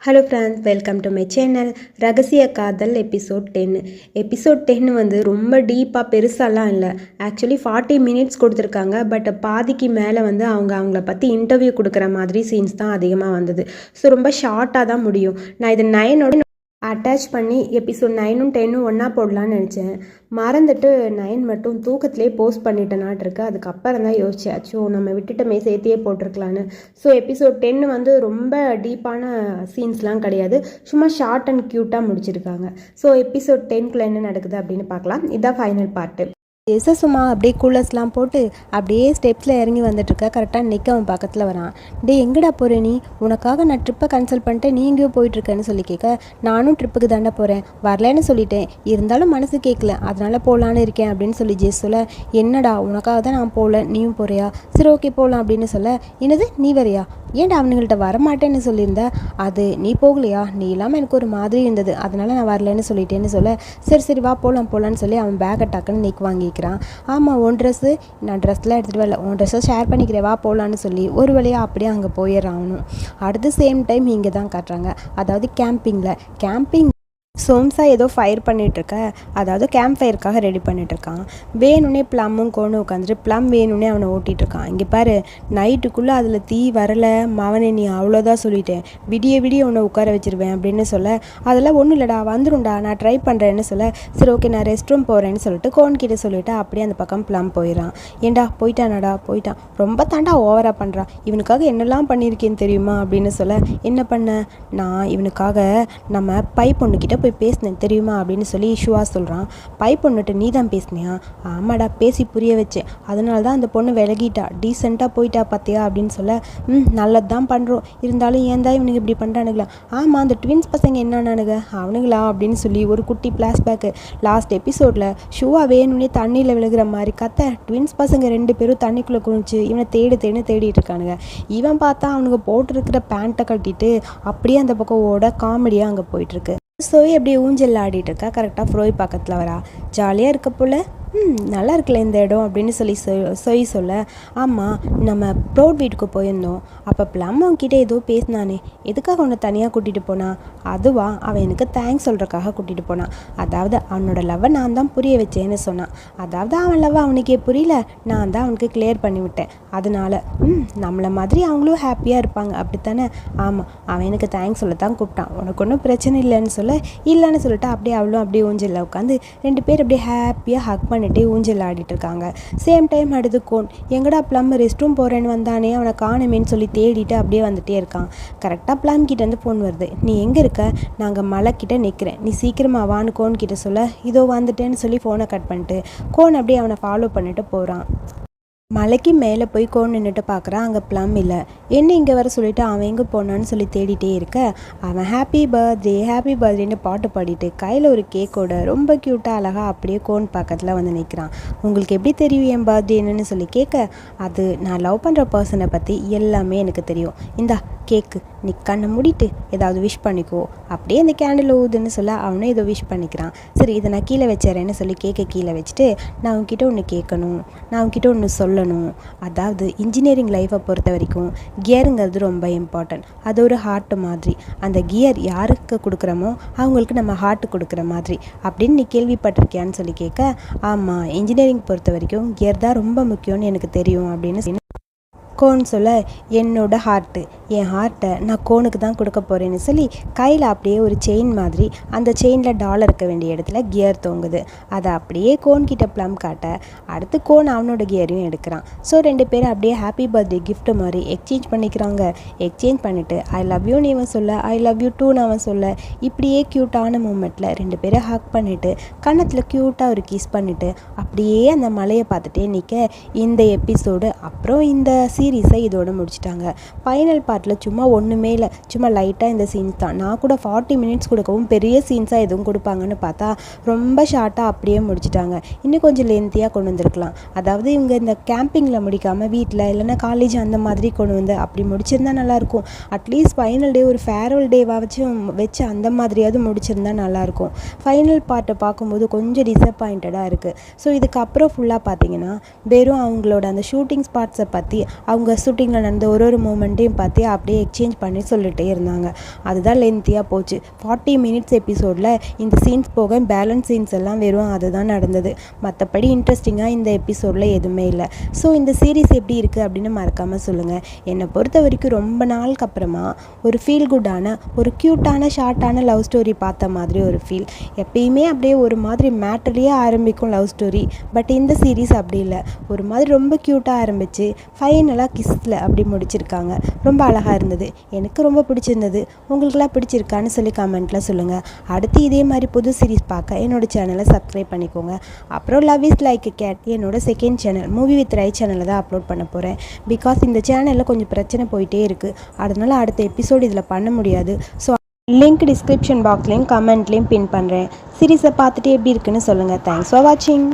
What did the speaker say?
Hello friends, welcome to my channel. ரகசிய காதல் episode 10. Episode 10 வந்து ரொம்ப டீப்பாக பெருசாலாம் இல்லை. ஆக்சுவலி 40 மினிட்ஸ் கொடுத்துருக்காங்க. பட் பாதிக்கு மேலே வந்து அவங்கள பற்றி இன்டர்வியூ கொடுக்குற மாதிரி சீன்ஸ் தான் அதிகமாக வந்தது. ஸோ ரொம்ப ஷார்ட்டாக தான் முடியும். நான் இது 9ஓட அட்டாச் பண்ணி எபிசோட் 9ம் 10ம் ஒன்றா போடலான்னு நினச்சேன். மறந்துட்டு 9 மட்டும் தூக்கத்திலே போஸ்ட் பண்ணிட்டேனாட்டிருக்கு. அதுக்கப்புறம் தான் யோசிச்சாச்சோ நம்ம விட்டுட்டோமே, சேர்த்தியே போட்டிருக்கலான்னு. ஸோ எபிசோட் 10 வந்து ரொம்ப டீப்பான சீன்ஸ்லாம் கிடையாது, சும்மா ஷார்ட் அண்ட் க்யூட்டாக முடிச்சிருக்காங்க. ஸோ எபிசோட் 10க்குள்ளே என்ன நடக்குது அப்படின்னு பார்க்கலாம். இதுதான் ஃபைனல் பார்ட்டு. சும்மா அப்படியே கூலர்ஸ்லாம் போட்டு அப்படியே ஸ்டெப்ஸில் இறங்கி வந்துட்டுருக்க. கரெக்டாக நிற்க அவன் பக்கத்தில் வரான். டே எங்கடா போகிற நீ? உனக்காக நான் ட்ரிப்பை கேன்சல் பண்ணிட்டு நீ எங்கேயோ போயிட்டுருக்கேன்னு சொல்லி கேட்க, நானும் ட்ரிப்புக்கு தாண்டா போகிறேன், வரலன்னு சொல்லிட்டேன், இருந்தாலும் மனசு கேட்கல, அதனால் போகலான்னு இருக்கேன் அப்படின்னு சொல்லி ஜெஸ் சொல்ல, என்னடா உனக்காக தான் நான் போகல, நீயும் போகிறியா? சரி ஓகே போகலாம் அப்படின்னு சொல்ல, என்னது நீ வரையா? ஏன்டா அவனுங்கள்ட்ட வரமாட்டேன்னு சொல்லியிருந்த? அது நீ போகலையா? நீ இல்லாமல் எனக்கு ஒரு மாதிரி இருந்தது, அதனால் நான் வரலன்னு சொல்லிட்டேன்னு சொல்ல, சரி வா போகலான்னு சொல்லி அவன் பேக்கை டக்குன்னு நெக் வாங்கிக்கிறான். ஆமாம், உன் ட்ரெஸ்ஸு நான் ட்ரெஸ்லாம் எடுத்துகிட்டு வரல, உன் ட்ரெஸ்ஸை ஷேர் பண்ணிக்கிறேன், வா போகலான்னு சொல்லி ஒரு வழியாக அப்படியே அங்கே போயிடுறான் அவனும். அடுத்து சேம் டைம் இங்கே தான் காட்டுறாங்க. அதாவது கேம்பிங் சோம்சா ஏதோ ஃபயர் பண்ணிகிட்ருக்க, அதாவது கேம்ப் ஃபயருக்காக ரெடி பண்ணிகிட்ருக்கான். வேணும்னே ப்ளம்மும் கோணும் உட்காந்துட்டு ப்ளம் வேணும்னே அவனை ஓட்டிகிட்ருக்கான். இங்கே பாரு, நைட்டுக்குள்ளே அதில் தீ வரலை மவனே, நீ அவ்வளோதான் சொல்லிட்டேன், விடிய உன்னை உட்கார வச்சிருவேன் அப்படின்னு சொல்ல, அதெல்லாம் ஒன்றும் இல்லைடா, வந்துடும்டா, நான் ட்ரை பண்ணுறேன்னு சொல்ல, சரி ஓகே நான் ரெஸ்ட் ரூம் போகிறேன்னு சொல்லிட்டு கோன்கிட்ட சொல்லிவிட்டு அப்படியே அந்த பக்கம் ப்ளம் போயிடறான். ஏண்டா போயிட்டான், ரொம்ப தாண்டா ஓவராக பண்ணுறான், இவனுக்காக என்னெல்லாம் பண்ணியிருக்கேன்னு தெரியுமா அப்படின்னு சொல்ல, என்ன பண்ண? நான் இவனுக்காக நம்ம பை பொண்ணுக்கிட்ட போய் பேசினேன் தெரியுமா அப்படின்னு சொல்லி இஷ்யூவா சொல்கிறான். பை பொண்ணுட்டு நீ தான் பேசினியா? ஆமாடா, பேசி புரிய வச்சேன், அதனால தான் அந்த பொண்ணு விலகிட்டா, டீசெண்டாக போயிட்டா பார்த்தியா அப்படின்னு சொல்ல, நல்லது தான் பண்ணுறோம், இருந்தாலும் ஏன் தான் இவனுக்கு இப்படி பண்ணுறானுங்களா? ஆமாம், அந்த ட்வின்ஸ் பசங்க என்னன்னானுங்க அவனுங்களா அப்படின்னு சொல்லி ஒரு குட்டி ஃப்ளாஷ்பேக்கு. லாஸ்ட் எபிசோடில் ஷூவா வேணும்னே தண்ணியில் விழுகிற மாதிரி கத்த, ட்வின்ஸ் பசங்க 2 பேரும் தண்ணிக்குள்ளே குளிச்சு இவனை தேடிட்டு இருக்கானுங்க. இவன் பார்த்தா அவனுக்கு போட்டிருக்கிற பேண்ட்டை கட்டிட்டு அப்படியே அந்த பக்கம் ஓட காமெடியாக அங்கே போயிட்டுருக்கு. சோய் அப்படியே ஊஞ்சல் ஆடிட்டு இருக்கா. கரெக்டாக ஃப்ரோய் பக்கத்தில் வரா. ஜாலியாக இருக்க போல், நல்லா இருக்கல இந்த இடம் அப்படின்னு சொல்லி சொய் சொல்ல, ஆமாம் நம்ம ப்ரோட் வீட்டுக்கு போயிருந்தோம், அப்போ ப்ளம் அவன்கிட்ட ஏதோ பேசினானே, எதுக்காக அவனை தனியாக கூட்டிகிட்டு போனான்? அதுவா, அவன் எனக்கு தேங்க்ஸ் சொல்கிறக்காக கூட்டிகிட்டு போனான், அதாவது அவனோட லவ்வை நான் தான் புரிய வச்சேன்னு சொன்னான், அதாவது அவன் லவ் அவனுக்கே புரியல, நான் தான் அவனுக்கு கிளியர் பண்ணிவிட்டேன், அதனால் நம்மளை மாதிரி அவங்களும் ஹாப்பியாக இருப்பாங்க அப்படித்தானே? ஆமாம், அவன் எனக்கு தேங்க்ஸ் சொல்ல தான் கூப்பிட்டான், உனக்கு ஒன்றும் பிரச்சனை இல்லைன்னு சொல்ல, இல்லைன்னு சொல்லிட்டு அப்படியே அவளும் அப்படியே ஊஞ்சலில் உட்காந்து 2 பேர் அப்படியே ஹாப்பியாக ஹக் பண்ணி ஊஞ்சல் ஆடிட்டு இருக்காங்க. சேம் டைம் அடுத்து கோன், எங்கடா ப்ளம் ரெஸ்ட் ரூம் போறேன்னு வந்தானே, அவனை காணுமேன்னு சொல்லி தேடிட்டு அப்படியே வந்துட்டே இருக்கான். கரெக்டாக ப்ளம் கிட்ட இருந்து ஃபோன் வருது. நீ எங்கே இருக்க? நாங்கள் மலை கிட்ட நிற்கிறேன், நீ சீக்கிரமா வான்னு கோன் கிட்ட சொல்ல, இதோ வந்துட்டேன்னு சொல்லி ஃபோனை கட் பண்ணிட்டு கோன் அப்படியே அவனை ஃபாலோ பண்ணிட்டு போகிறான். மலைக்கு மேலே போய் கோன் நின்றுட்டு பார்க்குறான். அங்கே ப்ளம் இல்லை. என்ன இங்கே வர சொல்லிவிட்டு அவன் எங்கே போனான்னு சொல்லி தேடிட்டே இருக்க, அவன் ஹாப்பி பர்த்டேன்னு பாட்டு பாடிட்டு கையில் ஒரு கேக்கோட ரொம்ப க்யூட்டாக அழகாக அப்படியே கோன் பக்கத்தில் வந்து நிற்கிறான். உங்களுக்கு எப்படி தெரியும் என் பர்த்டே என்னன்னு சொல்லி கேட்க, அது நான் லவ் பண்ணுற பர்சனை பற்றி எல்லாமே எனக்கு தெரியும், இந்தா கேக்கு, நீ கண்ணை மூடிட்டு ஏதாவது விஷ் பண்ணிக்கோ, அப்படியே அந்த கேண்டில் ஊதுன்னு சொல்ல அவனும் ஏதோ விஷ் பண்ணிக்கிறான். சரி இதை நான் கீழே வச்சுறேன்னு சொல்லி கேக்கை கீழே வச்சுட்டு, நான் உன்கிட்ட ஒன்று கேட்கணும், நான் உன்கிட்ட ஒன்று சொல்லணும், அதாவது இன்ஜினியரிங் லைஃப்பை பொறுத்த வரைக்கும் கியருங்கிறது ரொம்ப இம்பார்ட்டன்ட், அது ஒரு ஹார்ட் மாதிரி, அந்த கியர் யாருக்கு கொடுக்குறோமோ அவங்களுக்கு நம்ம ஹார்ட் கொடுக்குற மாதிரி அப்படின்னு நீ கேள்விப்பட்டிருக்கியான்னு சொல்லி கேட்க, ஆமாம் இன்ஜினியரிங் பொறுத்த வரைக்கும் கியர் தான் ரொம்ப முக்கியம்னு எனக்கு தெரியும் அப்படின்னு கோன் சொல்ல, என்னோட ஹார்ட்டு, என் ஹார்ட்டை நான் கோனுக்கு தான் கொடுக்க போகிறேன்னு சொல்லி கையில் அப்படியே ஒரு செயின் மாதிரி, அந்த செயினில் டாலர் இருக்க வேண்டிய இடத்துல கியர் தொங்குது. அதை அப்படியே கோன் கிட்ட ப்ளம் காட்ட, அடுத்து கோன் அவனோட கியரையும் எடுக்கிறான். ஸோ 2 பேரும் அப்படியே ஹாப்பி பர்த்டே கிஃப்ட் மாதிரி எக்ஸ்சேஞ்ச் பண்ணிக்கிறாங்க. எக்ஸ்சேஞ்ச் பண்ணிவிட்டு ஐ லவ் யூன்னு இவன் சொல்ல, ஐ லவ் யூ டூன்னு அவன் சொல்ல, இப்படியே க்யூட்டான மூமெண்ட்டில் 2 பேரும் ஹக் பண்ணிவிட்டு கன்னத்தில் க்யூட்டாக ஒரு கிஸ் பண்ணிவிட்டு அப்படியே அந்த மலையை பார்த்துட்டே நிற்க, இந்த எபிசோடு அப்புறம் இந்த சீரீஸை இதோட முடிச்சிட்டாங்க. ஃபைனல் பார்ட்டில் சும்மா ஒன்றுமே இல்லை, சும்மா லைட்டாக இந்த சீன்ஸ் தான். நான் கூட 40 மினிட்ஸ் கொடுக்கவும் பெரிய சீன்ஸாக எதுவும் கொடுப்பாங்கன்னு பார்த்தா ரொம்ப ஷார்ட்டாக அப்படியே முடிச்சிட்டாங்க. இன்னும் கொஞ்சம் லென்த்தியாக கொண்டு வந்திருக்கலாம். அதாவது இவங்க இந்த கேம்பிங்கில் முடிக்காமல் வீட்டில் இல்லைன்னா காலேஜ் அந்த மாதிரி கொண்டு வந்து அப்படி முடிச்சிருந்தா நல்லாயிருக்கும். அட்லீஸ்ட் ஃபைனல் டே ஒரு ஃபேர்வெல் டேவாச்சும் வச்சு அந்த மாதிரியாவது முடிச்சிருந்தா நல்லாயிருக்கும். ஃபைனல் பார்ட்டை பார்க்கும்போது கொஞ்சம் டிசப்பாயிண்டடாக இருக்குது. ஸோ இதுக்கப்புறம் ஃபுல்லாக பார்த்தீங்கன்னா வெறும் அவங்களோட அந்த ஷூட்டிங் ஸ்பாட்ஸை பற்றி, அவங்க ஷூட்டிங்கில் நடந்த ஒரு மூமெண்ட்டையும் பற்றி பற்றி அப்படியே எக்ஸ்சேஞ்ச் பண்ணி சொல்லிகிட்டே இருந்தாங்க. அதுதான் லென்த்தியாக போச்சு. 40 மினிட்ஸ் எபிசோடில் இந்த சீன்ஸ் போக பேலன்ஸ் சீன்ஸ் எல்லாம் வெறும் அதுதான் நடந்தது. மற்றபடி இன்ட்ரெஸ்டிங்காக இந்த எபிசோடில் எதுவுமே இல்லை. ஸோ இந்த சீரீஸ் எப்படி இருக்குது அப்படின்னு மறக்காமல் சொல்லுங்கள். என்னை பொறுத்த வரைக்கும் ரொம்ப நாளுக்கு அப்புறமா ஒரு ஃபீல் குட்டான ஒரு க்யூட்டான ஷார்ட்டான லவ் ஸ்டோரி பார்த்த மாதிரி ஒரு ஃபீல். எப்பயுமே அப்படியே ஒரு மாதிரி மேட்டர்லேயே ஆரம்பிக்கும் லவ் ஸ்டோரி. பட் இந்த சீரீஸ் அப்படி இல்லை. ஒரு மாதிரி ரொம்ப க்யூட்டாக ஆரம்பித்து ஃபைனலாக கிஸ்ஸில் அப்படி முடிச்சிருக்காங்க. ரொம்ப அழகாக இருந்தது. எனக்கு ரொம்ப பிடிச்சிருந்தது. உங்களுக்கெல்லாம் பிடிச்சிருக்கான்னு சொல்லி கமெண்ட்டில் சொல்லுங்கள். அடுத்து இதே மாதிரி புது சீரீஸ் பார்க்க என்னோடய சேனலை சப்ஸ்கிரைப் பண்ணிக்கோங்க. அப்புறம் love is like a gate என்னோட செகண்ட் சேனல் மூவி வித் ரை சேனலில் தான் அப்லோட் பண்ண போகிறேன். பிகாஸ் இந்த சேனலில் கொஞ்சம் பிரச்சனை போயிட்டே இருக்குது. அதனால் அடுத்த எபிசோடு இதில் பண்ண முடியாது. ஸோ லிங்க் டிஸ்கிரிப்ஷன் பாக்ஸ்லேயும் கமெண்ட்லேயும் பின் பண்ணுறேன். சீரீஸை பார்த்துட்டு எப்படி இருக்குன்னு சொல்லுங்கள். தேங்க்ஸ் ஃபார் வாட்சிங்.